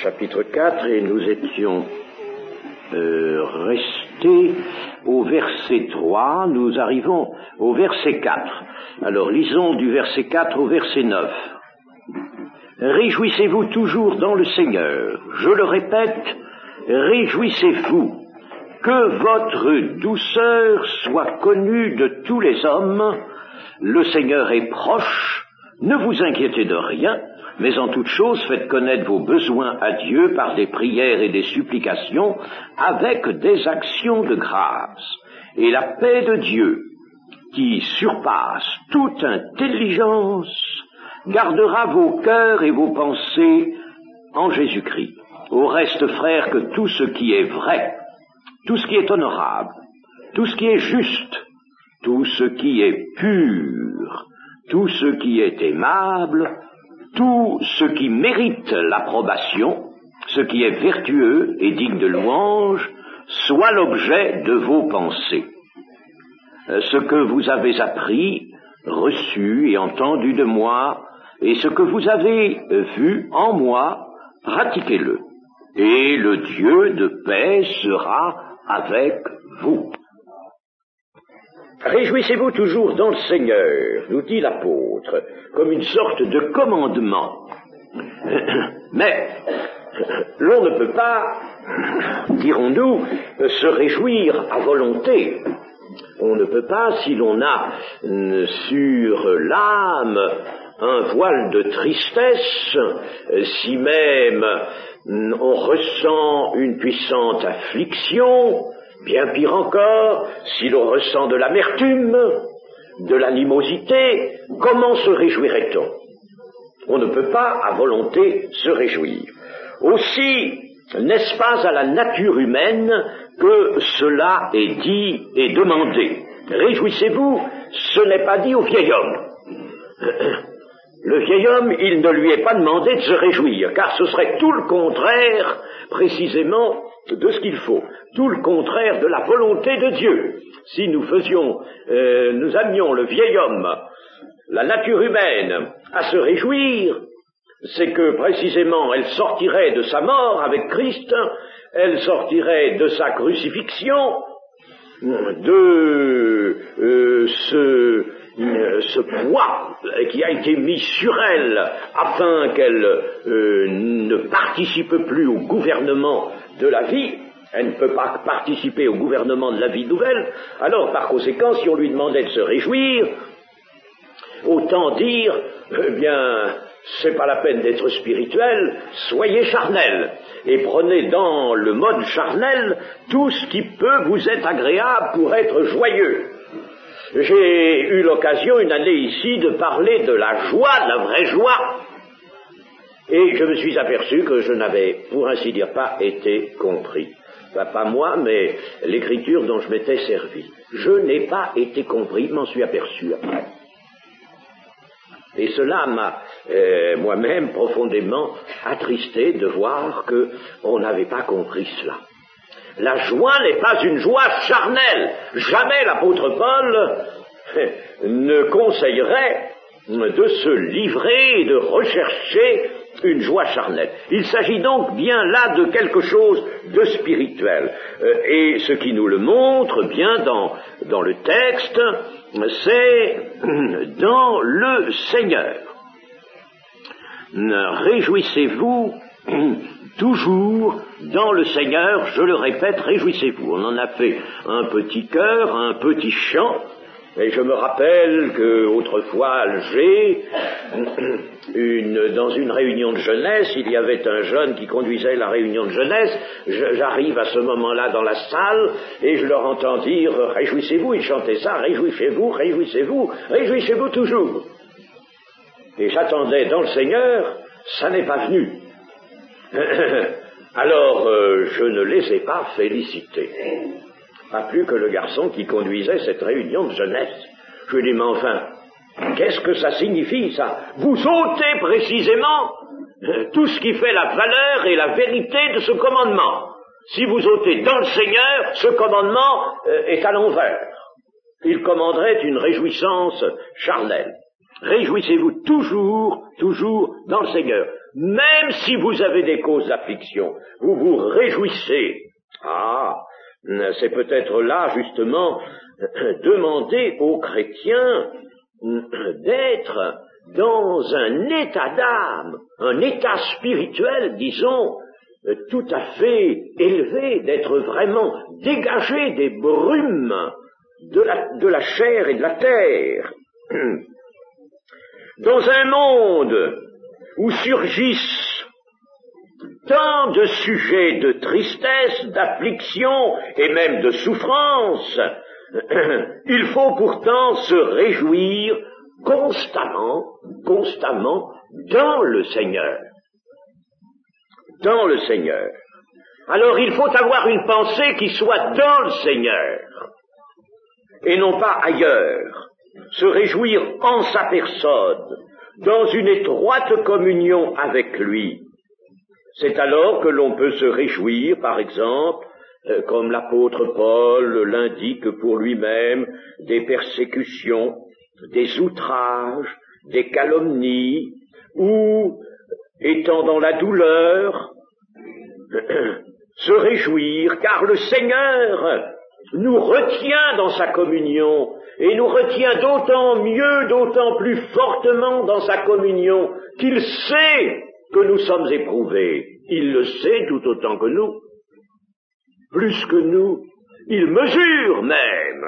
chapitre 4, et nous étions restés au verset 3, nous arrivons au verset 4. Alors lisons du verset 4 au verset 9. Réjouissez-vous toujours dans le Seigneur. Je le répète, réjouissez-vous. Que votre douceur soit connue de tous les hommes. Le Seigneur est proche. Ne vous inquiétez de rien, mais en toute chose faites connaître vos besoins à Dieu par des prières et des supplications avec des actions de grâce. Et la paix de Dieu, qui surpasse toute intelligence, gardera vos cœurs et vos pensées en Jésus-Christ. Au reste, frères, que tout ce qui est vrai, tout ce qui est honorable, tout ce qui est juste, tout ce qui est pur, tout ce qui est aimable, tout ce qui mérite l'approbation, ce qui est vertueux et digne de louange, soit l'objet de vos pensées. Ce que vous avez appris, reçu et entendu de moi, et ce que vous avez vu en moi, pratiquez-le. Et le Dieu de paix sera avec vous. Réjouissez-vous toujours dans le Seigneur, nous dit l'apôtre, comme une sorte de commandement. Mais l'on ne peut pas, dirons-nous, se réjouir à volonté. On ne peut pas, si l'on a sur l'âme un voile de tristesse, si même on ressent une puissante affliction, bien pire encore, si l'on ressent de l'amertume, de l'animosité, comment se réjouirait-on? On ne peut pas à volonté se réjouir. Aussi, n'est-ce pas à la nature humaine que cela est dit et demandé? Réjouissez-vous, ce n'est pas dit au vieil homme. Le vieil homme, il ne lui est pas demandé de se réjouir, car ce serait tout le contraire, précisément, de ce qu'il faut, tout le contraire de la volonté de Dieu. Si nous nous amenions le vieil homme, la nature humaine, à se réjouir, c'est que précisément elle sortirait de sa mort avec Christ, elle sortirait de sa crucifixion, de ce poids qui a été mis sur elle afin qu'elle ne participe plus au gouvernement de la vie. Elle ne peut pas participer au gouvernement de la vie nouvelle. Alors, par conséquent, si on lui demandait de se réjouir, autant dire, eh bien, c'est pas la peine d'être spirituel, soyez charnel, et prenez dans le mode charnel tout ce qui peut vous être agréable pour être joyeux. J'ai eu l'occasion une année ici de parler de la joie, de la vraie joie, et je me suis aperçu que je n'avais, pour ainsi dire, pas été compris. Pas moi, mais l'écriture dont je m'étais servi. Je n'ai pas été compris, m'en suis aperçu après. Et cela m'a moi-même profondément attristé de voir qu'on n'avait pas compris cela. La joie n'est pas une joie charnelle. Jamais l'apôtre Paul ne conseillerait de se livrer et de rechercher une joie charnelle. Il s'agit donc bien là de quelque chose de spirituel. Et ce qui nous le montre bien dans le texte, c'est dans le Seigneur. Réjouissez-vous toujours dans le Seigneur, je le répète, réjouissez-vous. On en a fait un petit chœur, un petit chant, et je me rappelle qu'autrefois à Alger, dans une réunion de jeunesse, il y avait un jeune qui conduisait la réunion de jeunesse. J'arrive à ce moment-là dans la salle et je leur entends dire « Réjouissez-vous », ils chantaient ça, « Réjouissez-vous, réjouissez-vous, réjouissez-vous toujours ». Et j'attendais dans le Seigneur, ça n'est pas venu. Alors, je ne les ai pas félicités. Pas plus que le garçon qui conduisait cette réunion de jeunesse. Je lui ai dit, mais enfin, qu'est-ce que ça signifie, ça? Vous ôtez précisément tout ce qui fait la valeur et la vérité de ce commandement. Si vous ôtez dans le Seigneur, ce commandement est à l'envers. Il commanderait une réjouissance charnelle. Réjouissez-vous toujours dans le Seigneur. même si vous avez des causes d'affliction, vous vous réjouissez. Ah, c'est peut-être là, justement, demander aux chrétiens d'être dans un état d'âme, un état spirituel, disons, tout à fait élevé, d'être vraiment dégagé des brumes de la chair et de la terre. Dans un monde où surgissent tant de sujets de tristesse, d'affliction et même de souffrance, il faut pourtant se réjouir constamment dans le Seigneur. Dans le Seigneur. Alors il faut avoir une pensée qui soit dans le Seigneur et non pas ailleurs. Se réjouir en sa personne, dans une étroite communion avec lui. C'est alors que l'on peut se réjouir, par exemple, comme l'apôtre Paul l'indique pour lui-même, des persécutions, des outrages, des calomnies, ou, étant dans la douleur, se réjouir, car le Seigneur nous retient dans sa communion, et nous retient d'autant mieux, d'autant plus fortement dans sa communion, qu'il sait que nous sommes éprouvés. Il le sait tout autant que nous, plus que nous. Il mesure même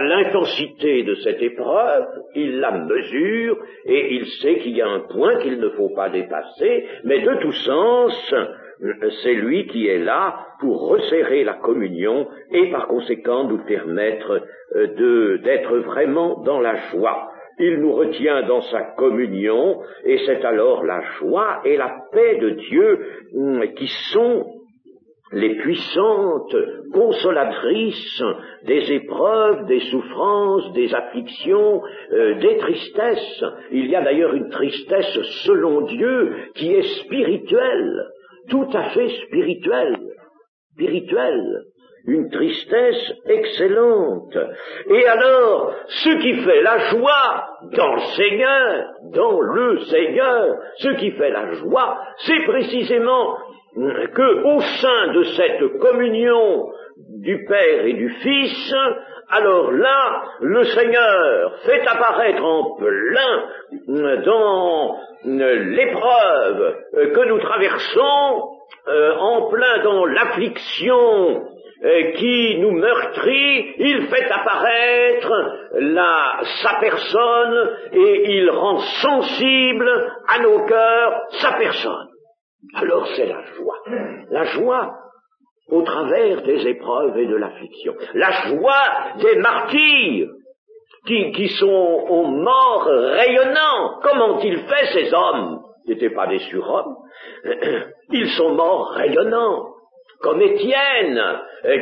l'intensité de cette épreuve, il la mesure, et il sait qu'il y a un point qu'il ne faut pas dépasser, mais de tout sens, c'est lui qui est là pour resserrer la communion et par conséquent nous permettre d'être vraiment dans la joie. Il nous retient dans sa communion et c'est alors la joie et la paix de Dieu qui sont les puissantes consolatrices des épreuves, des souffrances, des afflictions, des tristesses. Il y a d'ailleurs une tristesse selon Dieu qui est spirituelle, tout à fait spirituelle, une tristesse excellente. Et alors, ce qui fait la joie dans le Seigneur, ce qui fait la joie, c'est précisément que au sein de cette communion du Père et du Fils, alors là, le Seigneur fait apparaître en plein dans l'épreuve que nous traversons, en plein dans l'affliction qui nous meurtrit, il fait apparaître sa personne et il rend sensible à nos cœurs sa personne. Alors c'est la joie au travers des épreuves et de l'affliction, la joie des martyrs qui sont aux morts rayonnants. Comment ont-ils fait ces hommes? Ils n'étaient pas des surhommes, ils sont morts rayonnants, comme Étienne,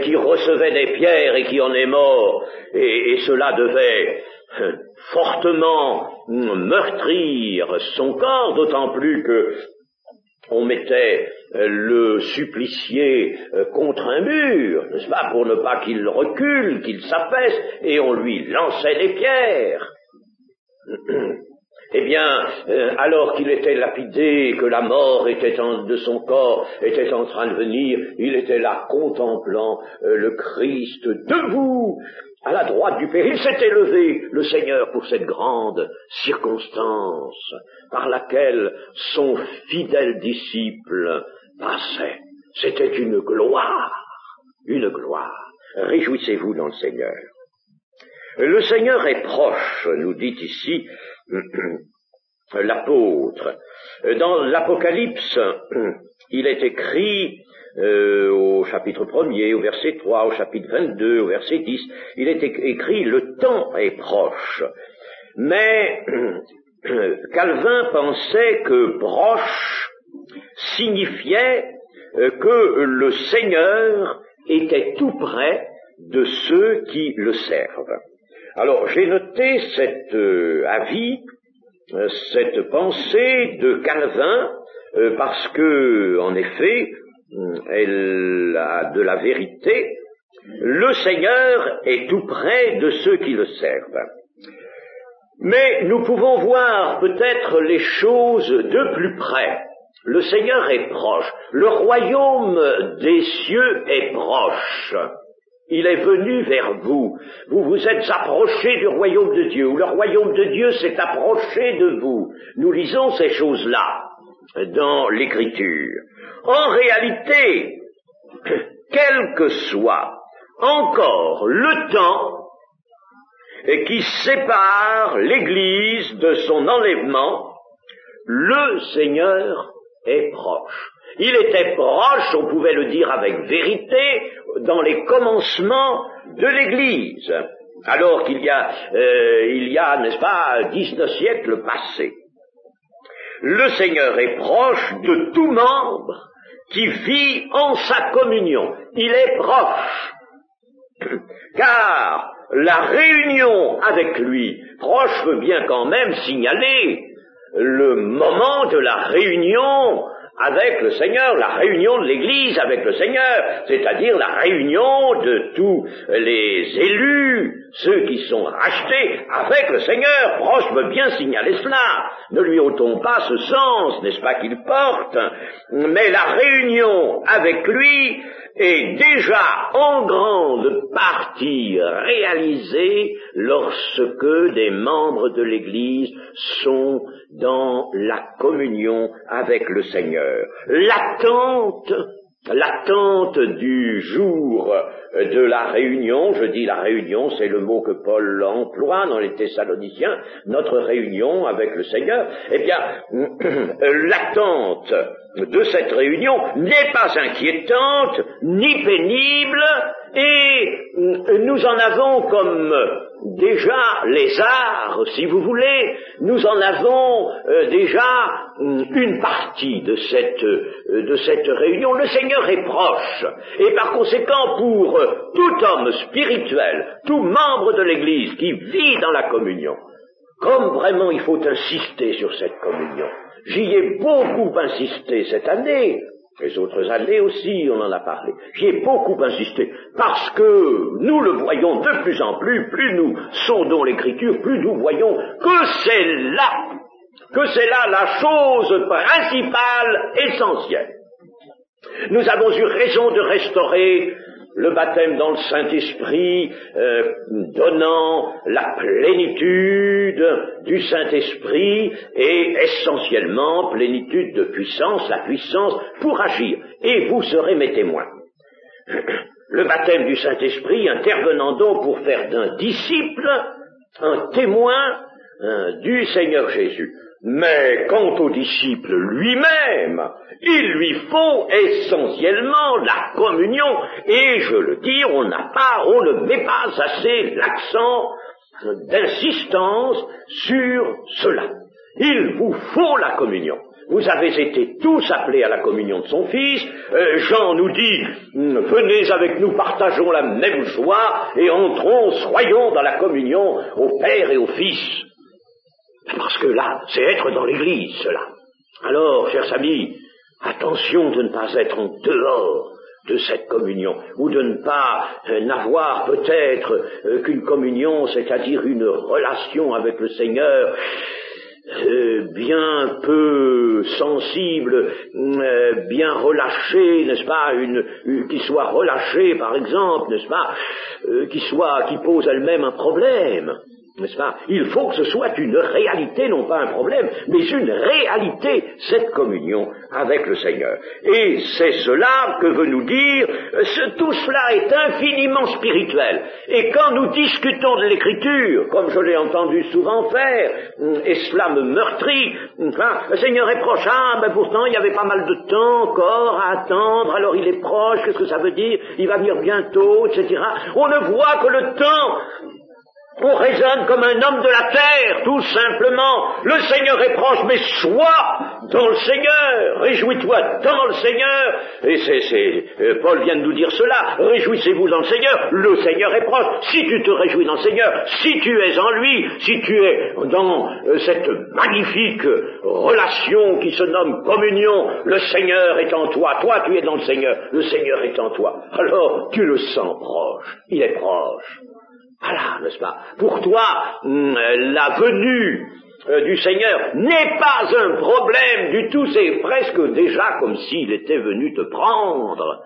qui recevait des pierres et qui en est mort, et cela devait fortement meurtrir son corps, d'autant plus que on mettait le supplicié contre un mur, n'est-ce pas, pour ne pas qu'il recule, qu'il s'affaisse, et on lui lançait des pierres. Eh bien, alors qu'il était lapidé, que la mort de son corps était en train de venir, il était là contemplant le Christ debout à la droite du Père. Il s'était levé, le Seigneur, pour cette grande circonstance par laquelle son fidèle disciple passait. C'était une gloire, une gloire. Réjouissez-vous dans le Seigneur. Le Seigneur est proche, nous dit ici l'apôtre. Dans l'Apocalypse, il est écrit au chapitre 1er, au verset 3, au chapitre 22, au verset 10, il est écrit « Le temps est proche ». Mais Calvin pensait que « proche » signifiait que le Seigneur était tout près de ceux qui le servent. Alors, j'ai noté cet avis, cette pensée de Calvin, parce que, en effet, elle a de la vérité, Le Seigneur est tout près de ceux qui le servent. Mais nous pouvons voir peut-être les choses de plus près. Le Seigneur est proche. Le royaume des cieux est proche. Il est venu vers vous. Vous vous êtes approchés du royaume de Dieu, ou le royaume de Dieu s'est approché de vous. Nous lisons ces choses-là dans l'Écriture. En réalité, quel que soit encore le temps qui sépare l'Église de son enlèvement, le Seigneur est proche. Il était proche, on pouvait le dire avec vérité, dans les commencements de l'Église, alors qu'il y a, n'est-ce pas, 19 siècles passés. Le Seigneur est proche de tout membre qui vit en sa communion. Il est proche, car la réunion avec lui, proche veut bien quand même signaler le moment de la réunion avec le Seigneur, la réunion de l'Église avec le Seigneur, c'est-à-dire la réunion de tous les élus, ceux qui sont rachetés avec le Seigneur. Proche veut bien signaler cela. Ne lui ôtons pas ce sens, n'est-ce pas, qu'il porte, mais la réunion avec lui est déjà en grande partie réalisée lorsque des membres de l'Église sont dans la communion avec le Seigneur. L'attente du jour de la réunion, je dis la réunion, c'est le mot que Paul emploie dans les Thessaloniciens, notre réunion avec le Seigneur, eh bien, l'attente de cette réunion n'est pas inquiétante, ni pénible, et nous en avons comme déjà les arts, si vous voulez, nous en avons déjà une partie de cette réunion. Le Seigneur est proche, et par conséquent pour tout homme spirituel, tout membre de l'Église qui vit dans la communion, comme vraiment il faut insister sur cette communion. J'y ai beaucoup insisté cette année, les autres années aussi, on en a parlé. J'y ai beaucoup insisté, parce que nous le voyons de plus en plus nous sondons l'Écriture, plus nous voyons que c'est là la chose principale, essentielle. Nous avons eu raison de restaurer le baptême dans le Saint-Esprit, donnant la plénitude du Saint-Esprit et essentiellement plénitude de puissance, la puissance pour agir. Et vous serez mes témoins. Le baptême du Saint-Esprit intervenant donc pour faire d'un disciple un témoin du Seigneur Jésus. Mais quant au disciple lui-même, il lui faut essentiellement la communion, et je le dis, on ne met pas assez l'accent d'insistance sur cela. Il vous faut la communion. Vous avez été tous appelés à la communion de son Fils. Jean nous dit, venez avec nous, partageons la même joie, et entrons, soyons dans la communion au Père et au Fils. Parce que là, c'est être dans l'Église, cela. Alors, chers amis, attention de ne pas être en dehors de cette communion, ou de ne pas n'avoir peut-être qu'une communion, c'est-à-dire une relation avec le Seigneur, bien peu sensible, bien relâchée, n'est-ce pas, qui soit relâchée, par exemple, n'est-ce pas, qui pose elle-même un problème. N'est-ce pas? Il faut que ce soit une réalité, non pas un problème, mais une réalité, cette communion avec le Seigneur. Et c'est cela que veut nous dire, tout cela est infiniment spirituel. Et quand nous discutons de l'Écriture, comme je l'ai entendu souvent faire, et cela me meurtrit, le Seigneur est proche, pourtant il y avait pas mal de temps encore à attendre, alors il est proche, qu'est-ce que ça veut dire? Il va venir bientôt, etc. On ne voit que le temps. On raisonne comme un homme de la terre, tout simplement. Le Seigneur est proche, mais sois dans le Seigneur. Réjouis-toi dans le Seigneur. Et Paul vient de nous dire cela. Réjouissez-vous dans le Seigneur. Le Seigneur est proche. Si tu te réjouis dans le Seigneur, si tu es en lui, si tu es dans cette magnifique relation qui se nomme communion, le Seigneur est en toi. Toi, tu es dans le Seigneur est en toi. Alors, tu le sens proche. Il est proche. Voilà, n'est-ce pas? Pour toi, la venue du Seigneur n'est pas un problème du tout, c'est presque déjà comme s'il était venu te prendre,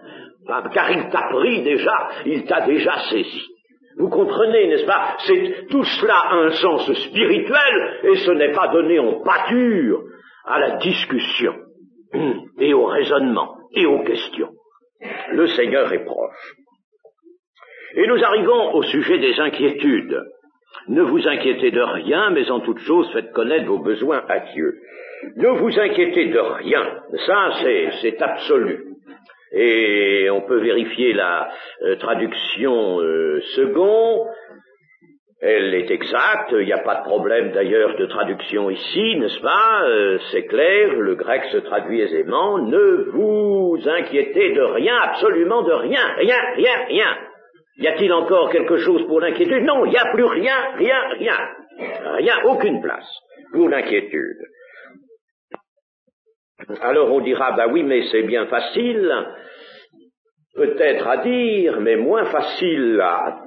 car il t'a pris déjà, il t'a déjà saisi. Vous comprenez, n'est-ce pas? C'est tout cela a un sens spirituel, et ce n'est pas donné en pâture à la discussion, et au raisonnement, et aux questions. Le Seigneur est proche. Et nous arrivons au sujet des inquiétudes. Ne vous inquiétez de rien, mais en toute chose, faites connaître vos besoins à Dieu. Ne vous inquiétez de rien, ça c'est absolu. Et on peut vérifier la traduction second, elle est exacte, il n'y a pas de problème d'ailleurs de traduction ici, n'est-ce pas? C'est clair, le grec se traduit aisément. Ne vous inquiétez de rien, absolument de rien, rien. Y a-t-il encore quelque chose pour l'inquiétude? Non, il n'y a plus rien, aucune place pour l'inquiétude. Alors on dira, bah oui, mais c'est bien facile, peut-être à dire, mais moins facile à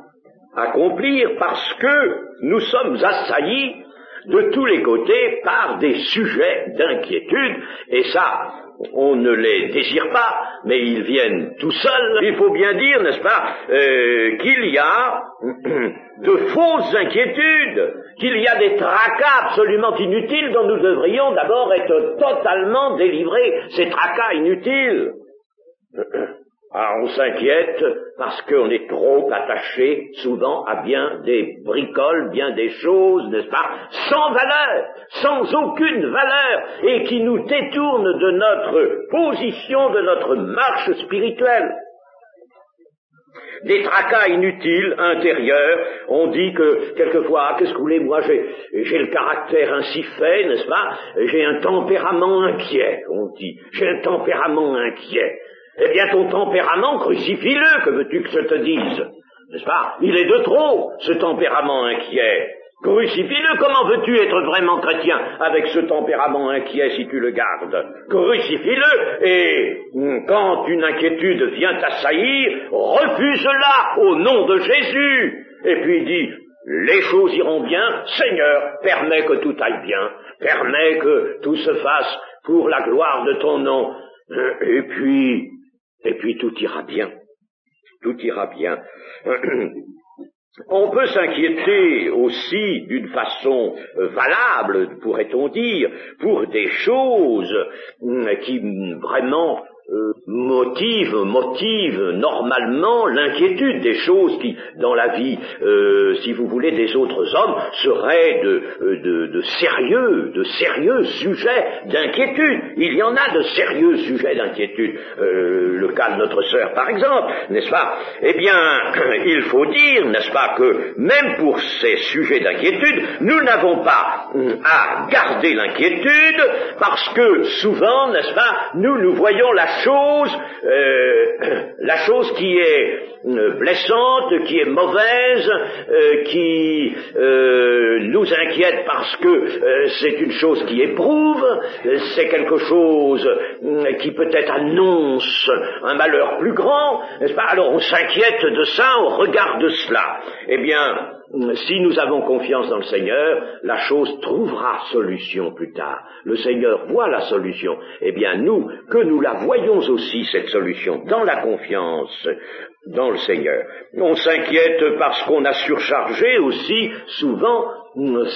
accomplir, parce que nous sommes assaillis de tous les côtés par des sujets d'inquiétude, et ça, on ne les désire pas, mais ils viennent tout seuls. Il faut bien dire, n'est-ce pas, qu'il y a de fausses inquiétudes, qu'il y a des tracas absolument inutiles dont nous devrions d'abord être totalement délivrés, ces tracas inutiles. Alors on s'inquiète parce qu'on est trop attaché souvent à bien des bricoles, bien des choses, n'est-ce pas, sans valeur, sans aucune valeur, et qui nous détournent de notre position, de notre marche spirituelle. Des tracas inutiles, intérieurs, on dit que, quelquefois, qu'est-ce que vous voulez, moi j'ai le caractère ainsi fait, n'est-ce pas, j'ai un tempérament inquiet, on dit, j'ai un tempérament inquiet. Eh bien, ton tempérament, crucifie-le, que veux-tu que je te dise? N'est-ce pas? Il est de trop, ce tempérament inquiet. Crucifie-le, comment veux-tu être vraiment chrétien avec ce tempérament inquiet si tu le gardes? Crucifie-le, et quand une inquiétude vient t'assaillir, refuse-la au nom de Jésus. Et puis dis, les choses iront bien, Seigneur, permets que tout aille bien, permets que tout se fasse pour la gloire de ton nom. Et puis tout ira bien. Tout ira bien. On peut s'inquiéter aussi d'une façon valable, pourrait-on dire, pour des choses qui vraiment motive normalement l'inquiétude, des choses qui, dans la vie, si vous voulez, des autres hommes, seraient de sérieux sujets d'inquiétude. Il y en a de sérieux sujets d'inquiétude. Le cas de notre sœur, par exemple, n'est-ce pas? Eh bien, il faut dire, n'est-ce pas, que même pour ces sujets d'inquiétude, nous n'avons pas à garder l'inquiétude, parce que souvent, n'est-ce pas, nous voyons la chose qui est blessante, qui est mauvaise, qui nous inquiète parce que c'est une chose qui éprouve, c'est quelque chose qui peut-être annonce un malheur plus grand, n'est-ce pas? Alors on s'inquiète de ça, on regarde cela. Eh bien, si nous avons confiance dans le Seigneur, la chose trouvera solution plus tard. Le Seigneur voit la solution. Eh bien, que nous la voyons aussi, cette solution, dans la confiance dans le Seigneur. On s'inquiète parce qu'on a surchargé aussi, souvent,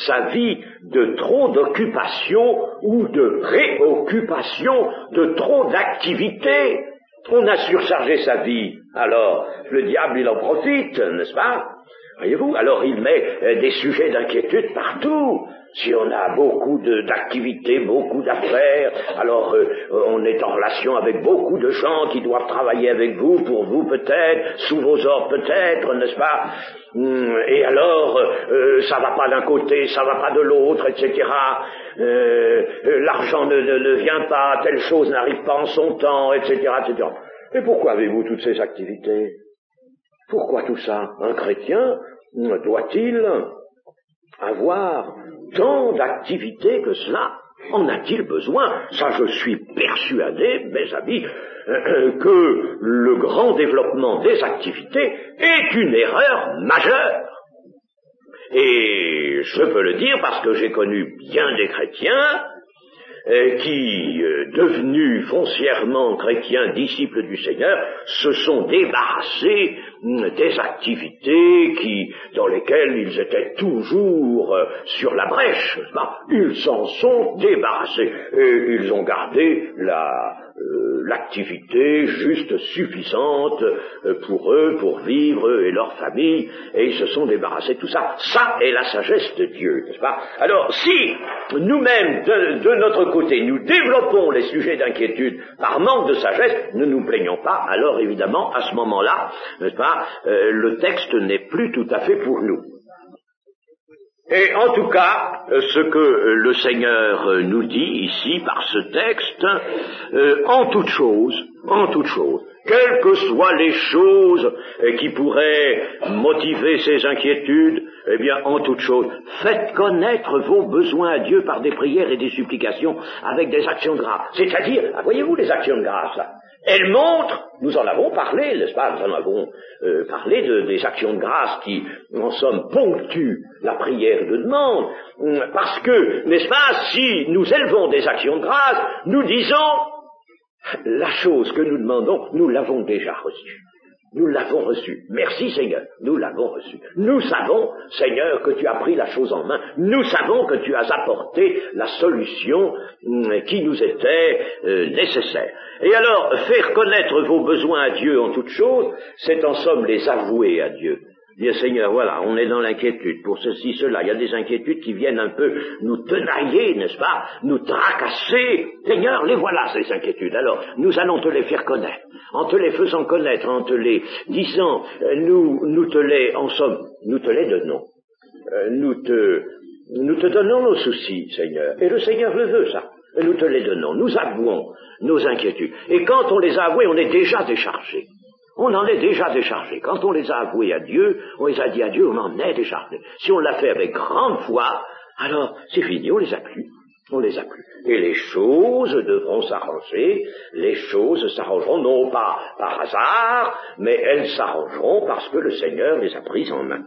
sa vie de trop d'occupation ou de préoccupation, de trop d'activité. On a surchargé sa vie. Alors, le diable, il en profite, n'est-ce pas? Voyez-vous, alors il met des sujets d'inquiétude partout. Si on a beaucoup d'activités, beaucoup d'affaires, alors on est en relation avec beaucoup de gens qui doivent travailler avec vous, pour vous peut-être, sous vos ordres peut-être, n'est-ce pas? Et alors, ça va pas d'un côté, ça va pas de l'autre, etc. L'argent ne vient pas, telle chose n'arrive pas en son temps, etc., etc. Et pourquoi avez-vous toutes ces activités? Pourquoi tout ça? Un chrétien doit-il avoir tant d'activités que cela? En a-t-il besoin? Ça, je suis persuadé, mes amis, que le grand développement des activités est une erreur majeure. Et je peux le dire parce que j'ai connu bien des chrétiens qui, devenus foncièrement chrétiens, disciples du Seigneur, se sont débarrassés des activités dans lesquelles ils étaient toujours sur la brèche. Ils s'en sont débarrassés et ils ont gardé l'activité juste suffisante pour eux, pour vivre, eux et leur famille, et ils se sont débarrassés de tout ça. Ça est la sagesse de Dieu, n'est-ce pas? Alors, si nous-mêmes, de notre côté, nous développons les sujets d'inquiétude par manque de sagesse, ne nous plaignons pas, alors évidemment, à ce moment-là, n'est-ce pas, le texte n'est plus tout à fait pour nous. Et en tout cas, ce que le Seigneur nous dit ici par ce texte, en toute chose, quelles que soient les choses qui pourraient motiver ces inquiétudes, eh bien, en toute chose, faites connaître vos besoins à Dieu par des prières et des supplications avec des actions de grâce. C'est-à-dire, voyez-vous les actions de grâce là, elles montrent, nous en avons parlé, n'est-ce pas, nous en avons parlé des actions de grâce qui, en somme, ponctuent la prière de demande, parce que, n'est-ce pas, si nous élevons des actions de grâce, nous disons, la chose que nous demandons, nous l'avons déjà reçue. Nous l'avons reçue. Merci Seigneur, nous l'avons reçue. Nous savons, Seigneur, que tu as pris la chose en main. Nous savons que tu as apporté la solution qui nous était nécessaire. Et alors, faire connaître vos besoins à Dieu en toutes choses, c'est en somme les avouer à Dieu. Dire Seigneur, voilà, on est dans l'inquiétude pour ceci, cela. Il y a des inquiétudes qui viennent un peu nous tenailler, n'est-ce pas, nous tracasser. Seigneur, les voilà ces inquiétudes. Alors, nous allons te les faire connaître. En te les faisant connaître, en te les disant, nous te les, en somme, nous te les donnons. Nous te donnons nos soucis, Seigneur. Et le Seigneur le veut, ça. Nous te les donnons. Nous avouons nos inquiétudes. Et quand on les a avouées, on est déjà déchargé. On en est déjà déchargé. Quand on les a avoués à Dieu, on les a dit à Dieu, on en est déchargé. Si on l'a fait avec grande foi, alors c'est fini, on les a plus. On les a plus. Et les choses devront s'arranger, les choses s'arrangeront non pas par hasard, mais elles s'arrangeront parce que le Seigneur les a prises en main.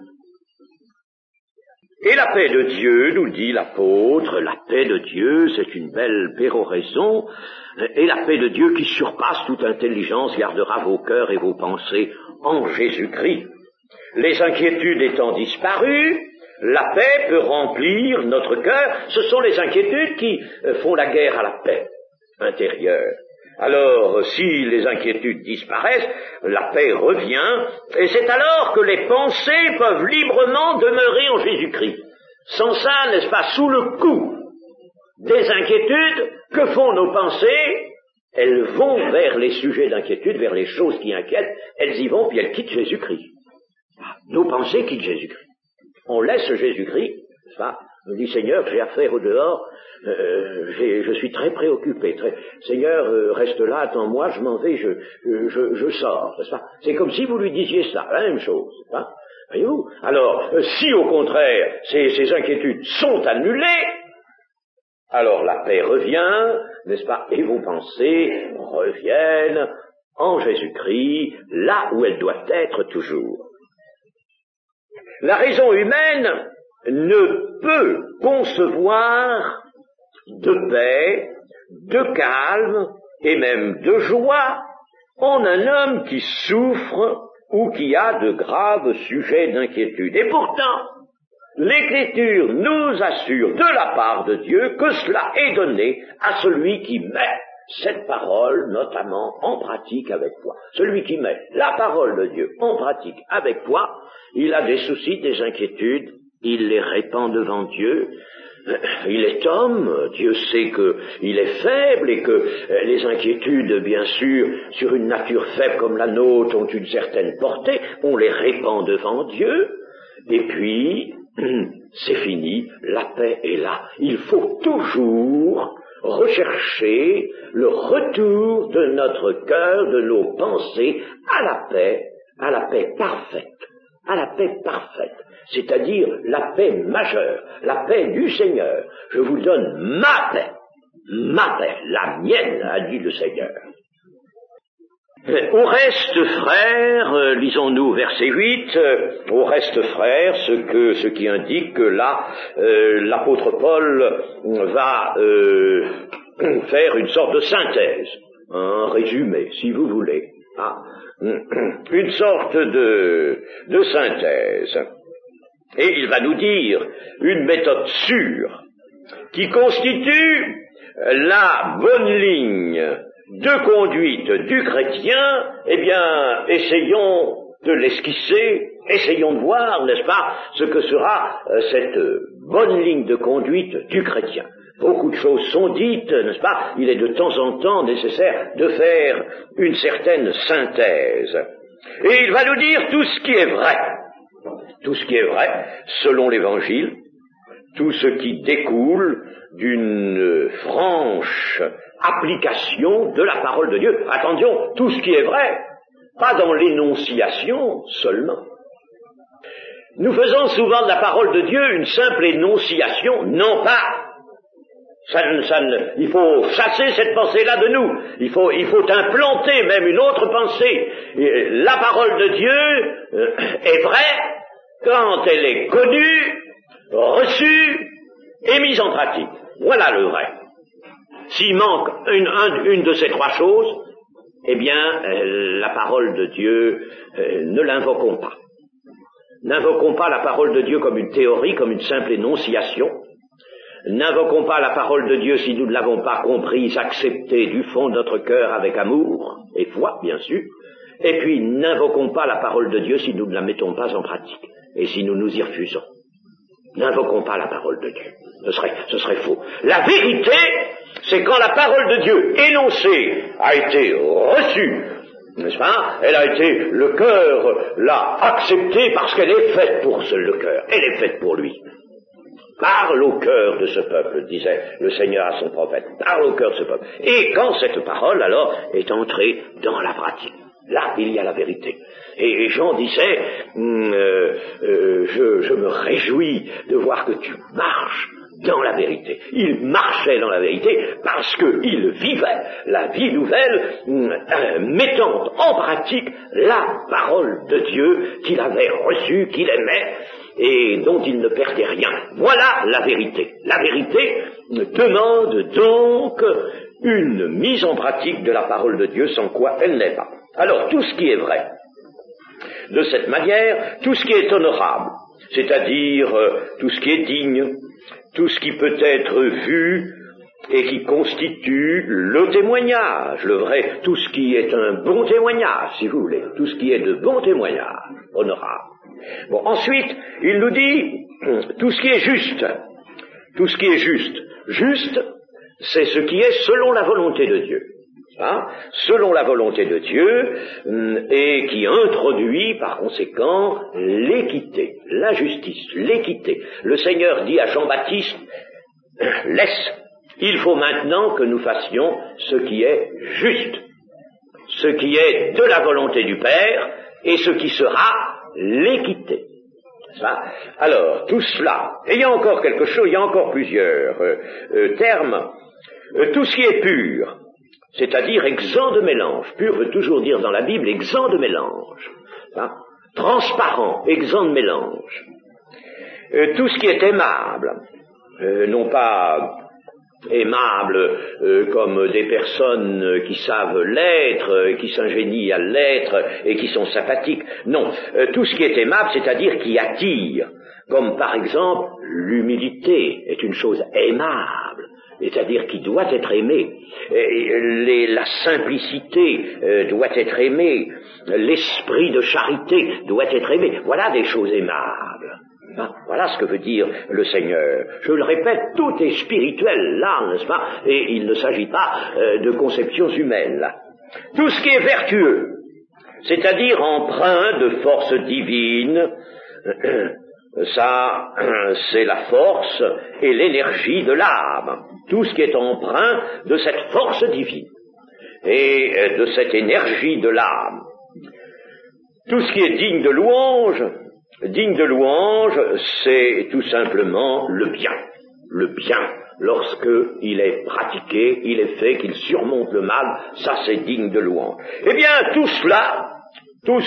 Et la paix de Dieu, nous dit l'apôtre, la paix de Dieu, c'est une belle péroraison, et la paix de Dieu qui surpasse toute intelligence gardera vos cœurs et vos pensées en Jésus-Christ. Les inquiétudes étant disparues, la paix peut remplir notre cœur. Ce sont les inquiétudes qui font la guerre à la paix intérieure. Alors, si les inquiétudes disparaissent, la paix revient, et c'est alors que les pensées peuvent librement demeurer en Jésus-Christ. Sans ça, n'est-ce pas, sous le coup des inquiétudes, que font nos pensées? Elles vont vers les sujets d'inquiétude, vers les choses qui inquiètent, elles y vont, puis elles quittent Jésus-Christ. Nos pensées quittent Jésus-Christ. On laisse Jésus-Christ, n'est-ce pas? On dit, Seigneur, j'ai affaire au dehors, je suis très préoccupé. Seigneur, reste là, attends-moi, je m'en vais, je sors, n'est-ce pas? C'est comme si vous lui disiez ça, la même chose, hein? Voyez-vous? Alors, si au contraire, ces inquiétudes sont annulées, alors la paix revient, n'est-ce pas? Et vos pensées reviennent en Jésus-Christ, là où elles doivent être toujours. La raison humaine ne peut concevoir de paix, de calme et même de joie en un homme qui souffre ou qui a de graves sujets d'inquiétude. Et pourtant, l'Écriture nous assure de la part de Dieu que cela est donné à celui qui met cette parole, notamment, en pratique avec foi. Celui qui met la parole de Dieu en pratique avec foi, il a des soucis, des inquiétudes, il les répand devant Dieu. Il est homme, Dieu sait qu'il est faible et que les inquiétudes, bien sûr, sur une nature faible comme la nôtre, ont une certaine portée, on les répand devant Dieu, et puis, c'est fini, la paix est là. Il faut toujours rechercher le retour de notre cœur, de nos pensées, à la paix parfaite, à la paix parfaite. C'est-à-dire la paix majeure, la paix du Seigneur. Je vous donne ma paix, la mienne, a dit le Seigneur. Au reste, frères, lisons-nous verset 8, au reste, frères, ce qui indique que là, l'apôtre Paul va faire une sorte de synthèse, un résumé, si vous voulez, une sorte de synthèse. Et il va nous dire une méthode sûre qui constitue la bonne ligne de conduite du chrétien. Eh bien, essayons de l'esquisser, essayons de voir, n'est-ce pas, ce que sera cette bonne ligne de conduite du chrétien. Beaucoup de choses sont dites, n'est-ce pas, il est de temps en temps nécessaire de faire une certaine synthèse. Et il va nous dire tout ce qui est vrai. Tout ce qui est vrai, selon l'Évangile, tout ce qui découle d'une franche application de la parole de Dieu. Attention, tout ce qui est vrai, pas dans l'énonciation seulement. Nous faisons souvent de la parole de Dieu une simple énonciation, non pas. Il faut chasser cette pensée-là de nous. Il faut implanter même une autre pensée. La parole de Dieu est vraie quand elle est connue, reçue et mise en pratique. Voilà le vrai. S'il manque une de ces trois choses, eh bien, la parole de Dieu, ne l'invoquons pas. N'invoquons pas la parole de Dieu comme une théorie, comme une simple énonciation. N'invoquons pas la parole de Dieu si nous ne l'avons pas comprise, acceptée du fond de notre cœur avec amour et foi, bien sûr. Et puis, n'invoquons pas la parole de Dieu si nous ne la mettons pas en pratique et si nous nous y refusons. N'invoquons pas la parole de Dieu. Ce serait faux. La vérité, c'est quand la parole de Dieu énoncée a été reçue, n'est-ce pas? Elle a été, le cœur l'a acceptée parce qu'elle est faite pour le cœur. Elle est faite pour lui. Parle au cœur de ce peuple, disait le Seigneur à son prophète. Parle au cœur de ce peuple. Et quand cette parole, alors, est entrée dans la pratique, là, il y a la vérité. Et Jean disait, je me réjouis de voir que tu marches dans la vérité. Il marchait dans la vérité parce qu'il vivait la vie nouvelle, mettant en pratique la parole de Dieu qu'il avait reçue, qu'il aimait, et dont il ne perdait rien. Voilà la vérité. La vérité demande donc une mise en pratique de la parole de Dieu, sans quoi elle n'est pas. Alors, tout ce qui est vrai, de cette manière, tout ce qui est honorable, c'est-à-dire tout ce qui est digne, tout ce qui peut être vu et qui constitue le témoignage, le vrai, tout ce qui est un bon témoignage, si vous voulez, tout ce qui est de bon témoignage, honorable. Bon, ensuite, il nous dit tout ce qui est juste. Tout ce qui est juste. Juste, c'est ce qui est selon la volonté de Dieu. Selon la volonté de Dieu, et qui introduit par conséquent l'équité, la justice, l'équité. Le Seigneur dit à Jean-Baptiste, laisse, il faut maintenant que nous fassions ce qui est juste, ce qui est de la volonté du Père, et ce qui sera l'équité. Alors, tout cela, et il y a encore quelque chose, il y a encore plusieurs termes, tout ce qui est pur, c'est-à-dire exempt de mélange. Pur veut toujours dire dans la Bible exempt de mélange. Transparent, exempt de mélange. Tout ce qui est aimable, non pas aimable comme des personnes qui savent l'être, qui s'ingénient à l'être et qui sont sympathiques. Non, tout ce qui est aimable, c'est-à-dire qui attire, comme par exemple l'humilité est une chose aimable. c'est-à-dire qui doit être aimé. La simplicité doit être aimée, l'esprit de charité doit être aimé. Voilà des choses aimables. Voilà ce que veut dire le Seigneur. Je le répète, tout est spirituel là, n'est-ce pas? Et il ne s'agit pas de conceptions humaines là. Tout ce qui est vertueux, c'est-à-dire empreint de force divine, ça, c'est la force et l'énergie de l'âme. Tout ce qui est empreint de cette force divine et de cette énergie de l'âme. Tout ce qui est digne de louange, c'est tout simplement le bien. Le bien, lorsque il est pratiqué, il est fait, qu'il surmonte le mal, ça c'est digne de louange. Eh bien, tout cela, tout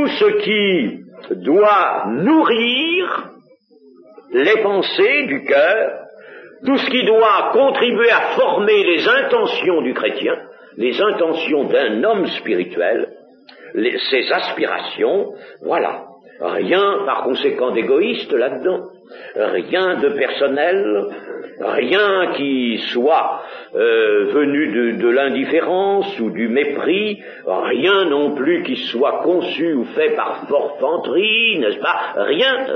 ce qui doit nourrir les pensées du cœur, tout ce qui doit contribuer à former les intentions du chrétien, les intentions d'un homme spirituel, ses aspirations, voilà. Rien par conséquent d'égoïste là-dedans, rien de personnel, rien qui soit venu de l'indifférence ou du mépris, rien non plus qui soit conçu ou fait par forfanterie, n'est-ce pas? Rien.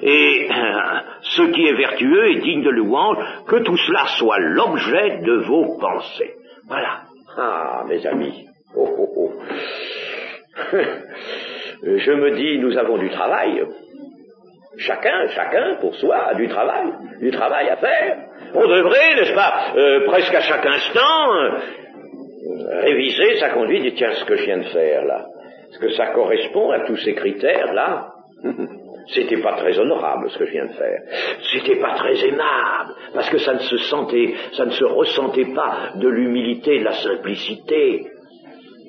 Et ce qui est vertueux et digne de louange, que tout cela soit l'objet de vos pensées. Voilà. Ah, mes amis. Je me dis, nous avons du travail. Chacun pour soi a du travail à faire. On devrait, n'est-ce pas, presque à chaque instant, réviser sa conduite et tiens, ce que je viens de faire là, est-ce que ça correspond à tous ces critères là? C'était pas très honorable ce que je viens de faire. C'était pas très aimable, parce que ça ne se ressentait pas de l'humilité, de la simplicité.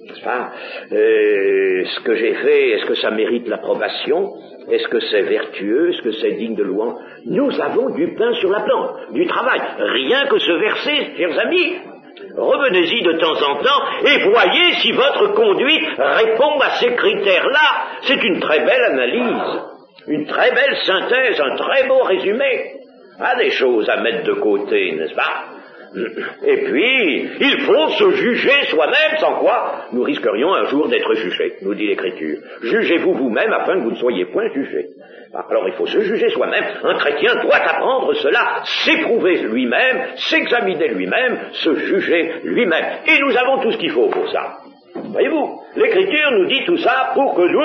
N'est-ce pas? Ce que j'ai fait, est-ce que ça mérite l'approbation? Est-ce que c'est vertueux? Est-ce que c'est digne de louange? Nous avons du pain sur la planche, du travail. Rien que ce verset, chers amis. Revenez-y de temps en temps et voyez si votre conduite répond à ces critères-là. C'est une très belle analyse, une très belle synthèse, un très beau résumé. Des choses à mettre de côté, n'est-ce pas? Et puis, il faut se juger soi-même, sans quoi nous risquerions un jour d'être jugés, nous dit l'Écriture. Jugez-vous vous-même afin que vous ne soyez point jugés. Alors il faut se juger soi-même. Un chrétien doit apprendre cela, s'éprouver lui-même, s'examiner lui-même, se juger lui-même. Et nous avons tout ce qu'il faut pour ça. Voyez-vous, l'Écriture nous dit tout ça pour que nous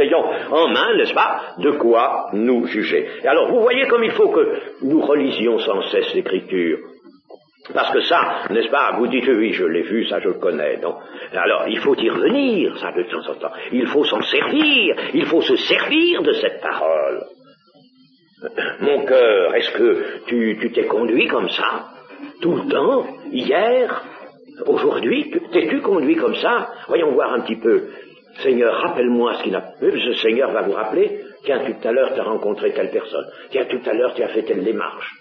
ayons en main, n'est-ce pas, de quoi nous juger. Et alors vous voyez comme il faut que nous relisions sans cesse l'Écriture. Parce que ça, n'est-ce pas, vous dites oui, je l'ai vu, ça je le connais, non? Alors, il faut y revenir, ça, de temps en temps. Il faut s'en servir, il faut se servir de cette parole. Mon cœur, est-ce que tu t'es conduit comme ça? Tout le temps? Hier? Aujourd'hui? T'es-tu conduit comme ça? Voyons voir un petit peu. Seigneur, rappelle-moi ce qu'il a... Ce Seigneur va vous rappeler. Tiens, tout à l'heure, tu as rencontré telle personne. Tiens, tout à l'heure, tu as fait telle démarche.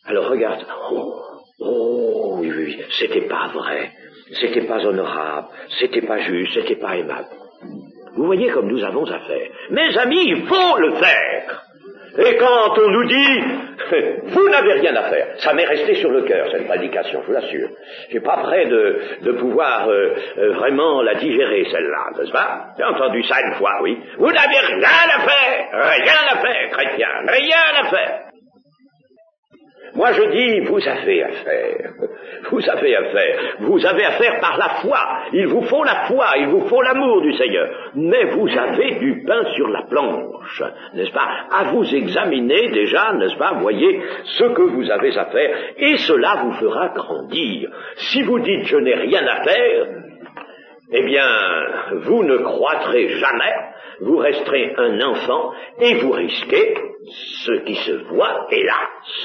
Alors, regarde. Oh, oui, c'était pas vrai, c'était pas honorable, c'était pas juste, c'était pas aimable. Vous voyez comme nous avons à faire. Mes amis, il faut le faire. Et quand on nous dit, vous n'avez rien à faire, ça m'est resté sur le cœur, cette prédication, je vous l'assure. Je suis pas prêt de pouvoir vraiment la digérer, celle-là, n'est-ce pas? J'ai entendu ça une fois, oui. Vous n'avez rien à faire, chrétien, rien à faire. Moi je dis, vous avez à faire, vous avez à faire par la foi, il vous faut la foi, il vous faut l'amour du Seigneur, mais vous avez du pain sur la planche, n'est-ce pas, à vous examiner déjà, n'est-ce pas, voyez ce que vous avez à faire, et cela vous fera grandir. Si vous dites je n'ai rien à faire, eh bien, vous ne croîtrez jamais, vous resterez un enfant, et vous risquez, ce qui se voit, hélas,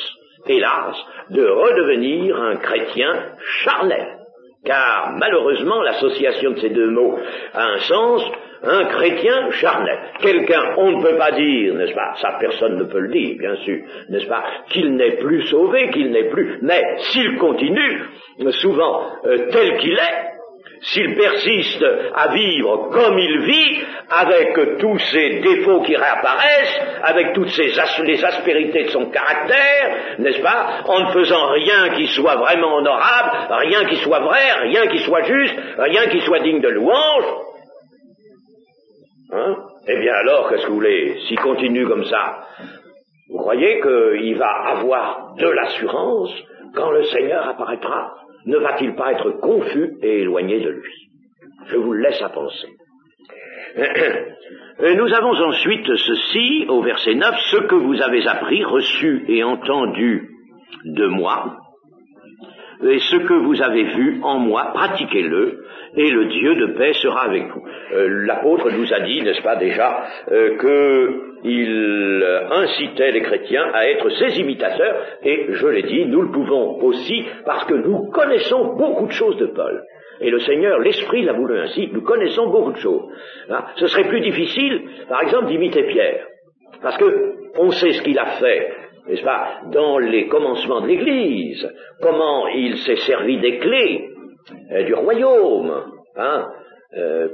de redevenir un chrétien charnel. Car malheureusement, l'association de ces deux mots a un sens, un chrétien charnel. Quelqu'un, on ne peut pas dire, n'est-ce pas, ça personne ne peut le dire, bien sûr, n'est-ce pas, qu'il n'est plus sauvé, qu'il n'est plus, mais s'il continue, souvent tel qu'il est, s'il persiste à vivre comme il vit, avec tous ces défauts qui réapparaissent, avec toutes les aspérités de son caractère, n'est-ce pas, en ne faisant rien qui soit vraiment honorable, rien qui soit vrai, rien qui soit juste, rien qui soit digne de louange, hein? Eh bien alors, qu'est-ce que vous voulez, s'il continue comme ça, vous croyez qu'il va avoir de l'assurance quand le Seigneur apparaîtra? Ne va-t-il pas être confus et éloigné de lui? Je vous le laisse à penser. Nous avons ensuite ceci, au verset 9, ce que vous avez appris, reçu et entendu de moi, et ce que vous avez vu en moi, pratiquez-le, et le Dieu de paix sera avec vous. L'apôtre nous a dit, n'est-ce pas déjà, qu'il incitait les chrétiens à être ses imitateurs, et je l'ai dit, nous le pouvons aussi, parce que nous connaissons beaucoup de choses de Paul. Et le Seigneur, l'Esprit l'a voulu ainsi, nous connaissons beaucoup de choses. Hein? Ce serait plus difficile, par exemple, d'imiter Pierre, parce que on sait ce qu'il a fait, n'est-ce pas, dans les commencements de l'Église, comment il s'est servi des clés du royaume, hein,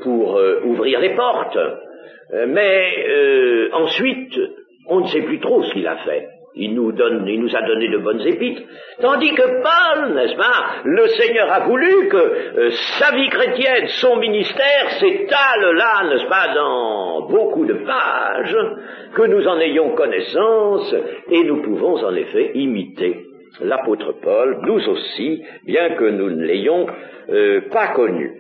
pour ouvrir les portes. Mais ensuite, on ne sait plus trop ce qu'il a fait. Il nous a donné de bonnes épîtres. Tandis que Paul, n'est-ce pas, le Seigneur a voulu que sa vie chrétienne, son ministère s'étale là, n'est-ce pas, dans beaucoup de pages, que nous en ayons connaissance, et nous pouvons en effet imiter l'apôtre Paul, nous aussi, bien que nous ne l'ayons pas connu.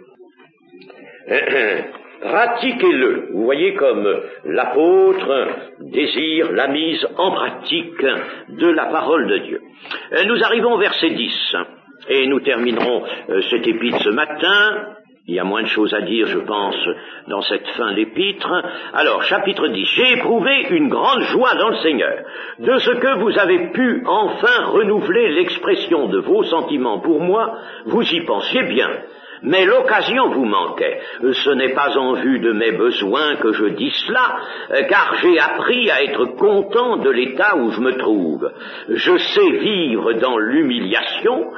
Pratiquez-le. Vous voyez comme l'apôtre désire la mise en pratique de la parole de Dieu. Nous arrivons au verset 10 et nous terminerons cet épître ce matin. Il y a moins de choses à dire, je pense, dans cette fin d'épître. Alors, chapitre 10. J'ai éprouvé une grande joie dans le Seigneur, de ce que vous avez pu enfin renouveler l'expression de vos sentiments pour moi, vous y pensiez bien. Mais l'occasion vous manquait. Ce n'est pas en vue de mes besoins que je dis cela, car j'ai appris à être content de l'état où je me trouve. Je sais vivre dans l'humiliation,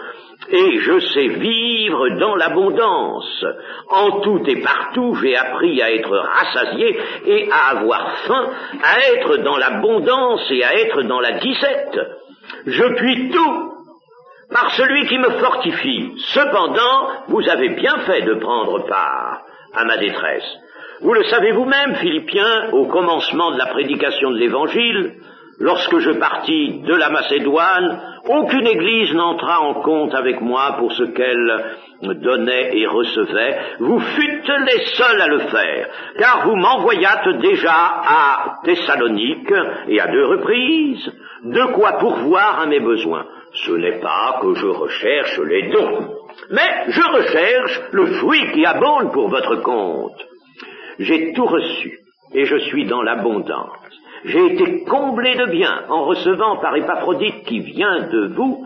et je sais vivre dans l'abondance. En tout et partout, j'ai appris à être rassasié et à avoir faim, à être dans l'abondance et à être dans la disette. Je puis tout par celui qui me fortifie. Cependant, vous avez bien fait de prendre part à ma détresse. Vous le savez vous-même, Philippiens, au commencement de la prédication de l'Évangile, lorsque je partis de la Macédoine, aucune église n'entra en compte avec moi pour ce qu'elle donnait et recevait. Vous fûtes les seuls à le faire, car vous m'envoyâtes déjà à Thessalonique, et à 2 reprises, de quoi pourvoir à mes besoins. Ce n'est pas que je recherche les dons, mais je recherche le fruit qui abonde pour votre compte. J'ai tout reçu, et je suis dans l'abondance. J'ai été comblé de biens en recevant par Épaphrodite qui vient de vous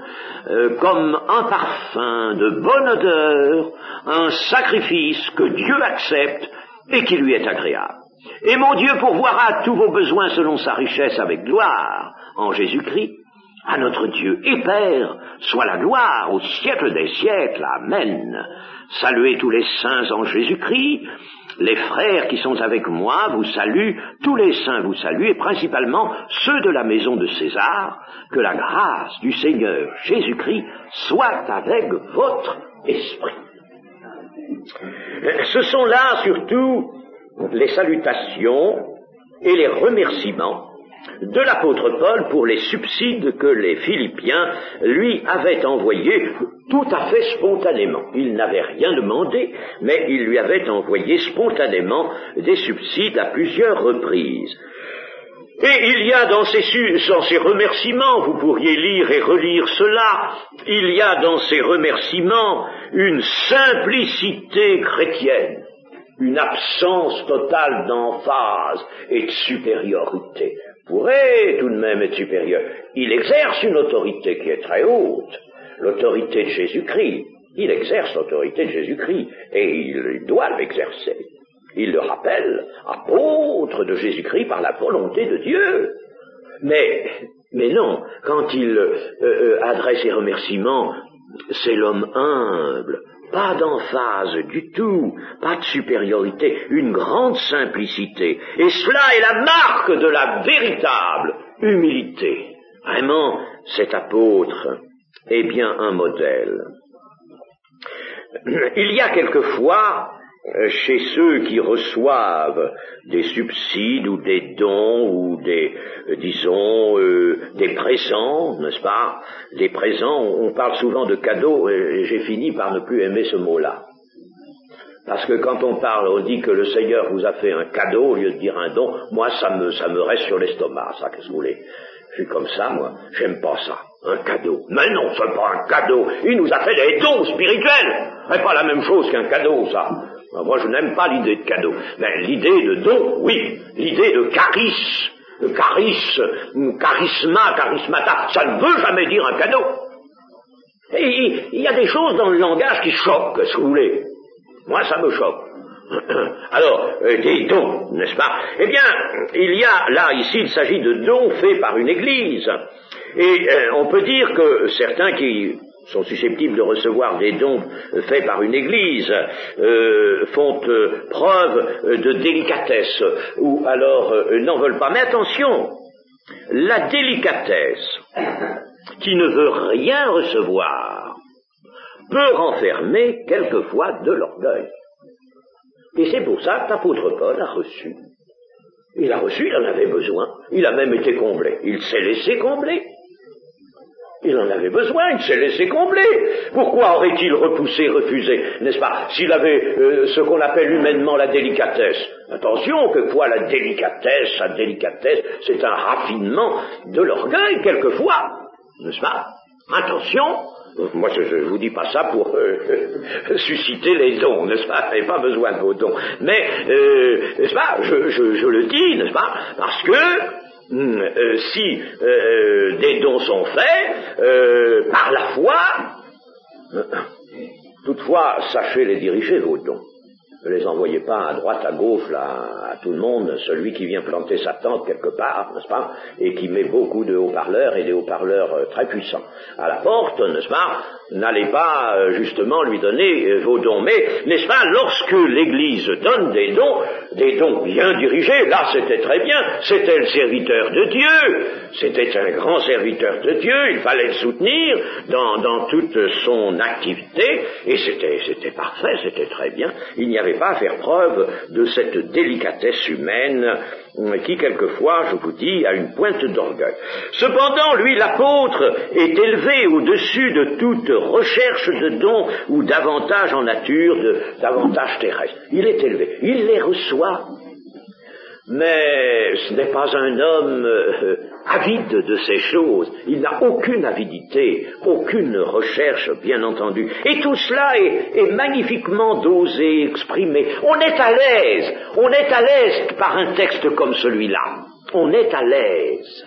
comme un parfum de bonne odeur, un sacrifice que Dieu accepte et qui lui est agréable. Et mon Dieu pourvoira tous vos besoins selon sa richesse avec gloire en Jésus-Christ. À notre Dieu et Père soit la gloire au siècle des siècles. Amen. Saluez tous les saints en Jésus-Christ. Les frères qui sont avec moi vous saluent, tous les saints vous saluent, et principalement ceux de la maison de César. Que la grâce du Seigneur Jésus-Christ soit avec votre esprit. Ce sont là surtout les salutations et les remerciements de l'apôtre Paul pour les subsides que les Philippiens lui avaient envoyés tout à fait spontanément. Il n'avait rien demandé, mais il lui avait envoyé spontanément des subsides à plusieurs reprises. Et il y a dans ces remerciements, vous pourriez lire et relire cela, il y a dans ces remerciements une simplicité chrétienne, une absence totale d'emphase et de supériorité. Pourrait tout de même être supérieur. Il exerce une autorité qui est très haute, l'autorité de Jésus-Christ. Il exerce l'autorité de Jésus-Christ, et il doit l'exercer. Il le rappelle, apôtre de Jésus-Christ par la volonté de Dieu. Mais non, quand il adresse ses remerciements c'est l'homme humble, pas d'emphase du tout, pas de supériorité, une grande simplicité. Et cela est la marque de la véritable humilité. Vraiment, cet apôtre est bien un modèle. Il y a quelquefois, chez ceux qui reçoivent des subsides ou des dons ou des présents, n'est-ce pas? Des présents, on parle souvent de cadeaux, et j'ai fini par ne plus aimer ce mot-là. Parce que quand on dit que le Seigneur vous a fait un cadeau au lieu de dire un don, moi ça me reste sur l'estomac, ça, qu'est-ce que vous voulez? Je suis comme ça, moi, j'aime pas ça. Un cadeau. Mais non, c'est pas un cadeau. Il nous a fait des dons spirituels. C'est pas la même chose qu'un cadeau, ça. Moi, je n'aime pas l'idée de cadeau. Mais l'idée de don, oui. L'idée de charismata, ça ne veut jamais dire un cadeau. Et il y a des choses dans le langage qui choquent, si vous voulez. Moi, ça me choque. Alors, des dons, n'est-ce pas? Eh bien, il y a, là, ici, il s'agit de dons faits par une église. Et on peut dire que certains qui sont susceptibles de recevoir des dons faits par une église font preuve de délicatesse, ou alors n'en veulent pas. Mais attention, la délicatesse qui ne veut rien recevoir peut renfermer quelquefois de l'orgueil. Et c'est pour ça que l'apôtre Paul a reçu. Il a reçu, il en avait besoin, il a même été comblé. Il s'est laissé combler. Il en avait besoin, il s'est laissé combler. Pourquoi aurait-il refusé, n'est-ce pas, s'il avait ce qu'on appelle humainement la délicatesse? Attention, que quoi la délicatesse, c'est un raffinement de l'orgueil, quelquefois, n'est-ce pas? Attention. Moi, je ne vous dis pas ça pour susciter les dons, n'est-ce pas? Vous n'avez pas besoin de vos dons. Mais, n'est-ce pas, je le dis, n'est-ce pas? Parce que si des dons sont faits par la foi, toutefois, sachez les diriger, vos dons. Ne les envoyez pas à droite, à gauche, là, à tout le monde, celui qui vient planter sa tente quelque part, n'est-ce pas, et qui met beaucoup de haut-parleurs, et des haut-parleurs très puissants à la porte, n'est-ce pas, n'allez pas justement lui donner vos dons. Mais, n'est-ce pas, lorsque l'Église donne des dons bien dirigés, là c'était très bien, c'était le serviteur de Dieu, c'était un grand serviteur de Dieu, il fallait le soutenir dans toute son activité, et c'était parfait, c'était très bien, il n'y avait pas à faire preuve de cette délicatesse humaine qui, quelquefois, je vous dis, a une pointe d'orgueil. Cependant, lui, l'apôtre, est élevé au-dessus de toute recherche de dons ou d'avantages en nature, d'avantages terrestres. Il est élevé, il les reçoit, mais ce n'est pas un homme avide de ces choses. Il n'a aucune avidité, aucune recherche, bien entendu. Et tout cela est magnifiquement dosé, exprimé. On est à l'aise par un texte comme celui-là. On est à l'aise.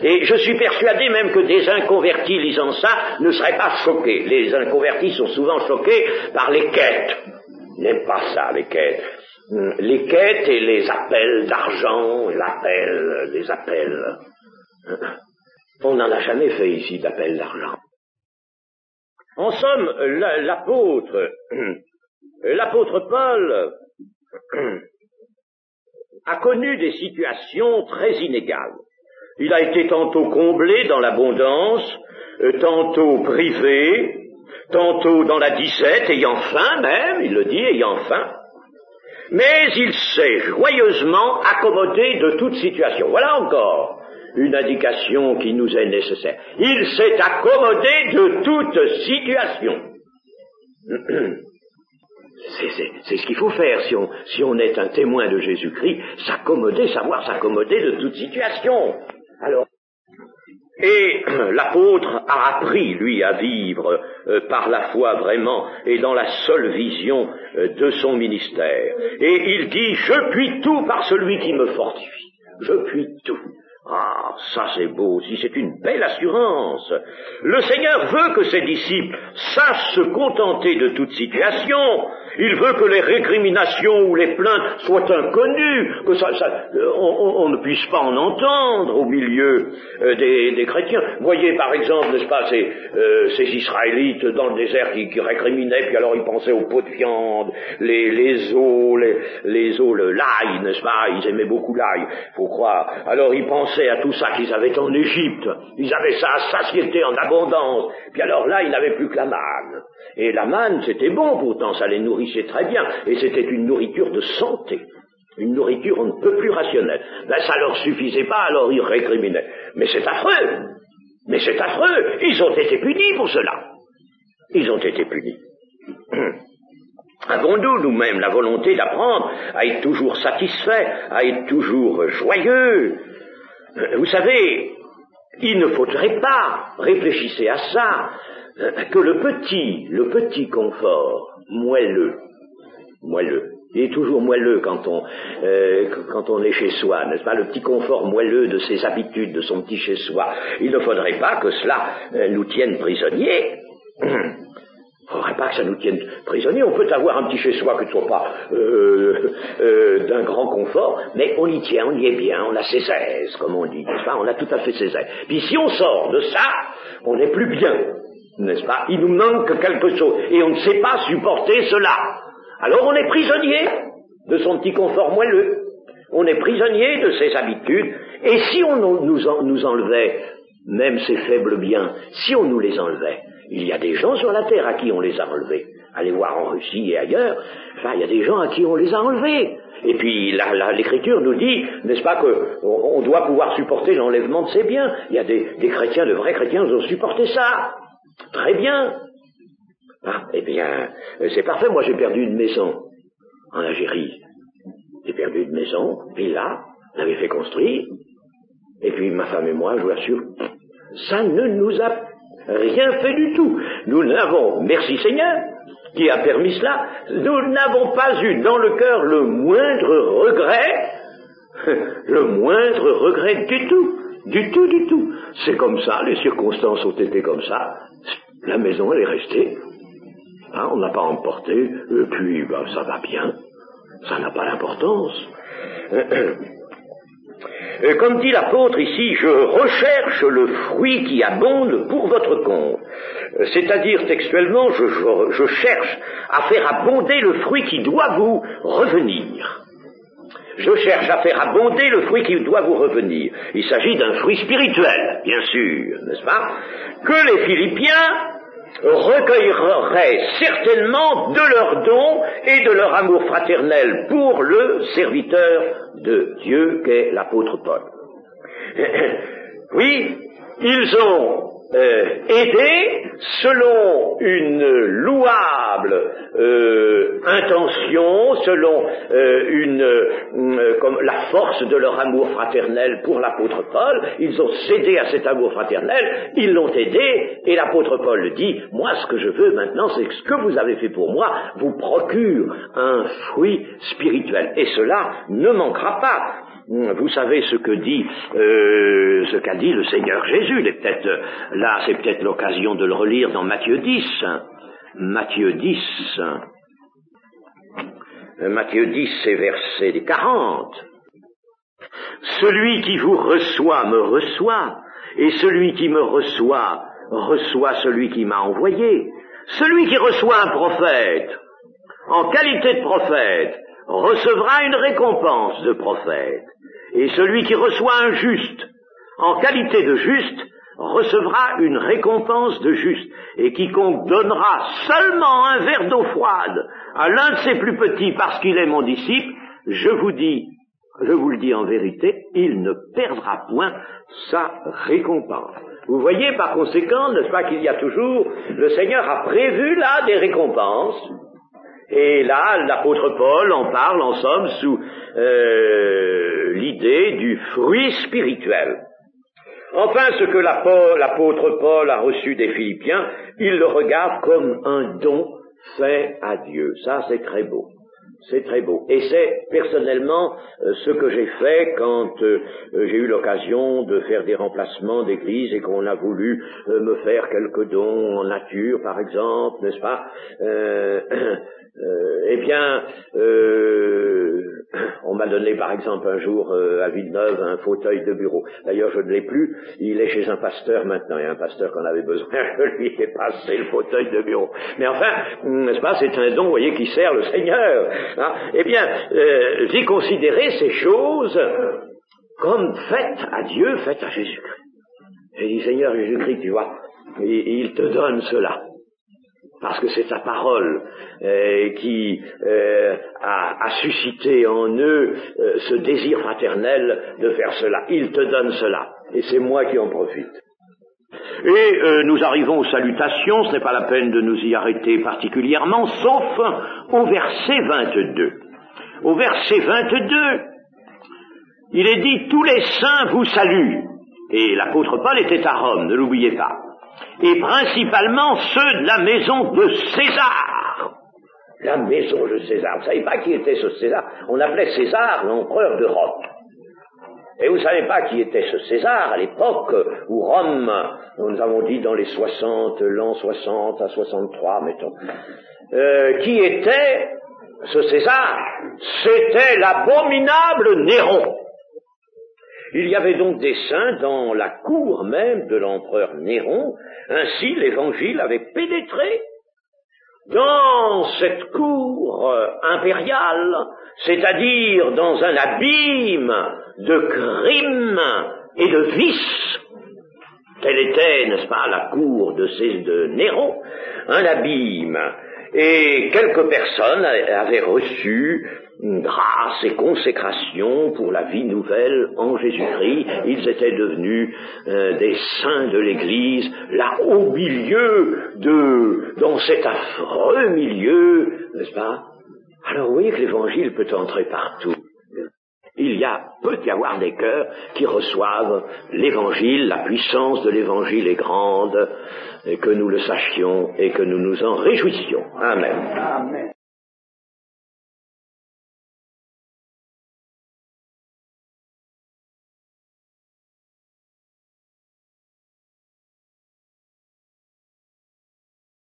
Et je suis persuadé même que des inconvertis lisant ça ne seraient pas choqués. Les inconvertis sont souvent choqués par les quêtes. Ils n'aiment pas ça, les quêtes. Les quêtes et les appels d'argent, les appels. On n'en a jamais fait ici d'appels d'argent. En somme, l'apôtre Paul a connu des situations très inégales. Il a été tantôt comblé dans l'abondance, tantôt privé, tantôt dans la disette, ayant faim même, il le dit, ayant faim. Mais il s'est joyeusement accommodé de toute situation. Voilà encore une indication qui nous est nécessaire. Il s'est accommodé de toute situation. C'est ce qu'il faut faire si on est un témoin de Jésus-Christ, savoir s'accommoder de toute situation. Alors, et l'apôtre a appris, lui, à vivre par la foi vraiment et dans la seule vision de son ministère. Et il dit, je puis tout par celui qui me fortifie. Je puis tout. Ah, ça c'est beau aussi, c'est une belle assurance. Le Seigneur veut que ses disciples sachent se contenter de toute situation Il veut que les récriminations ou les plaintes soient inconnues, que on ne puisse pas en entendre au milieu des chrétiens. Voyez par exemple, n'est-ce pas, ces Israélites dans le désert qui récriminaient, puis alors ils pensaient aux pots de viande, les os, l'ail, n'est-ce pas, ils aimaient beaucoup l'ail, faut croire. Alors ils pensaient à tout ça qu'ils avaient en Égypte, ils avaient ça à satiété en abondance, puis alors là ils n'avaient plus que la manne. Et la manne c'était bon pourtant, ça les nourrissait très bien, et c'était une nourriture de santé. Une nourriture on ne peut plus rationnelle. Ben ça leur suffisait pas, alors ils récriminaient. Mais c'est affreux. Mais c'est affreux. Ils ont été punis pour cela. Ils ont été punis. Avons-nous nous-mêmes la volonté d'apprendre à être toujours satisfaits, à être toujours joyeux? Vous savez, il ne faudrait pas, réfléchissez à ça, que le petit confort moelleux, il est toujours moelleux quand on est chez soi, n'est-ce pas, le petit confort moelleux de ses habitudes, de son petit chez-soi. Il ne faudrait pas que cela nous tienne prisonniers. Il ne faudrait pas que ça nous tienne prisonniers. On peut avoir un petit chez-soi que ce ne soit pas d'un grand confort, mais on y tient, on y est bien, on a ses aises, comme on dit, n'est-ce pas, on a tout à fait ses aises. Puis si on sort de ça, on n'est plus bien, n'est-ce pas, il nous manque quelque chose, et on ne sait pas supporter cela. Alors on est prisonnier de son petit confort moelleux, on est prisonnier de ses habitudes, et si on nous enlevait même ces faibles biens, si on nous les enlevait, il y a des gens sur la terre à qui on les a enlevés, allez voir en Russie et ailleurs, enfin il y a des gens à qui on les a enlevés, et puis l'Écriture nous dit, n'est-ce pas, qu'on doit pouvoir supporter l'enlèvement de ses biens. Il y a des chrétiens, de vrais chrétiens, qui ont supporté ça, très bien. Ah, eh bien, c'est parfait. Moi, j'ai perdu une maison en Algérie. J'ai perdu une maison, et là, on l'avait fait construire. Et puis, ma femme et moi, je vous assure, ça ne nous a rien fait du tout. Nous n'avons, merci Seigneur, qui a permis cela, nous n'avons pas eu dans le cœur le moindre regret du tout. C'est comme ça, les circonstances ont été comme ça. La maison, elle est restée. Hein, on n'a pas emporté, et puis ça va bien, ça n'a pas d'importance. Comme dit l'apôtre ici, je recherche le fruit qui abonde pour votre compte. C'est-à-dire textuellement, je cherche à faire abonder le fruit qui doit vous revenir. Je cherche à faire abonder le fruit qui doit vous revenir. Il s'agit d'un fruit spirituel, bien sûr, n'est-ce pas, que les Philippiens recueilleraient certainement de leurs dons et de leur amour fraternel pour le serviteur de Dieu qu'est l'apôtre Paul. Oui, ils ont aidé selon une louable intention, selon comme la force de leur amour fraternel pour l'apôtre Paul. Ils ont cédé à cet amour fraternel, ils l'ont aidé, et l'apôtre Paul dit, moi ce que je veux maintenant, c'est que ce que vous avez fait pour moi vous procure un fruit spirituel, et cela ne manquera pas. Vous savez ce qu'a dit le Seigneur Jésus. Là, c'est peut-être l'occasion de le relire dans Matthieu 10. Matthieu 10, c'est verset 40. Celui qui vous reçoit me reçoit, et celui qui me reçoit reçoit celui qui m'a envoyé. Celui qui reçoit un prophète, en qualité de prophète, recevra une récompense de prophète. Et celui qui reçoit un juste, en qualité de juste, recevra une récompense de juste. Et quiconque donnera seulement un verre d'eau froide à l'un de ses plus petits parce qu'il est mon disciple, je vous le dis en vérité, il ne perdra point sa récompense. Vous voyez par conséquent, n'est-ce pas, qu'il y a toujours, le Seigneur a prévu là des récompenses. Et là, l'apôtre Paul en parle, en somme, sous l'idée du fruit spirituel. Enfin, ce que l'apôtre Paul a reçu des Philippiens, il le regarde comme un don fait à Dieu. Ça, c'est très beau. C'est très beau. Et c'est personnellement ce que j'ai fait quand j'ai eu l'occasion de faire des remplacements d'église et qu'on a voulu me faire quelques dons en nature, par exemple, n'est-ce pas? On m'a donné par exemple un jour à Villeneuve un fauteuil de bureau. D'ailleurs je ne l'ai plus, il est chez un pasteur maintenant, il y a un pasteur qu'on avait besoin, je lui ai passé le fauteuil de bureau. Mais enfin, n'est-ce pas, c'est un don, vous voyez, qui sert le Seigneur. Hein? Eh bien, j'ai considéré ces choses comme faites à Dieu, faites à Jésus-Christ. J'ai dit, Seigneur Jésus-Christ, tu vois, il te donne cela. Parce que c'est sa parole qui a suscité en eux ce désir fraternel de faire cela. Il te donne cela, et c'est moi qui en profite. Et nous arrivons aux salutations, ce n'est pas la peine de nous y arrêter particulièrement, sauf au verset 22. Au verset 22, il est dit « Tous les saints vous saluent ». Et l'apôtre Paul était à Rome, ne l'oubliez pas. Et principalement ceux de la maison de César. La maison de César. Vous ne savez pas qui était ce César? On appelait César l'empereur de Rome. Et vous ne savez pas qui était ce César à l'époque où Rome, nous avons dit dans les 60, l'an 60 à 63, mettons, qui était ce César? C'était l'abominable Néron. Il y avait donc des saints dans la cour même de l'empereur Néron. Ainsi, l'Évangile avait pénétré dans cette cour impériale, c'est-à-dire dans un abîme de crimes et de vices. Telle était, n'est-ce pas, la cour de Néron, un abîme. Et quelques personnes avaient reçu grâce et consécration pour la vie nouvelle en Jésus-Christ. Ils étaient devenus des saints de l'Église, là au milieu dans cet affreux milieu, n'est-ce pas? Alors vous voyez que l'Évangile peut entrer partout. Il peut y avoir des cœurs qui reçoivent l'Évangile, la puissance de l'Évangile est grande, et que nous le sachions et que nous nous en réjouissions. Amen. Amen.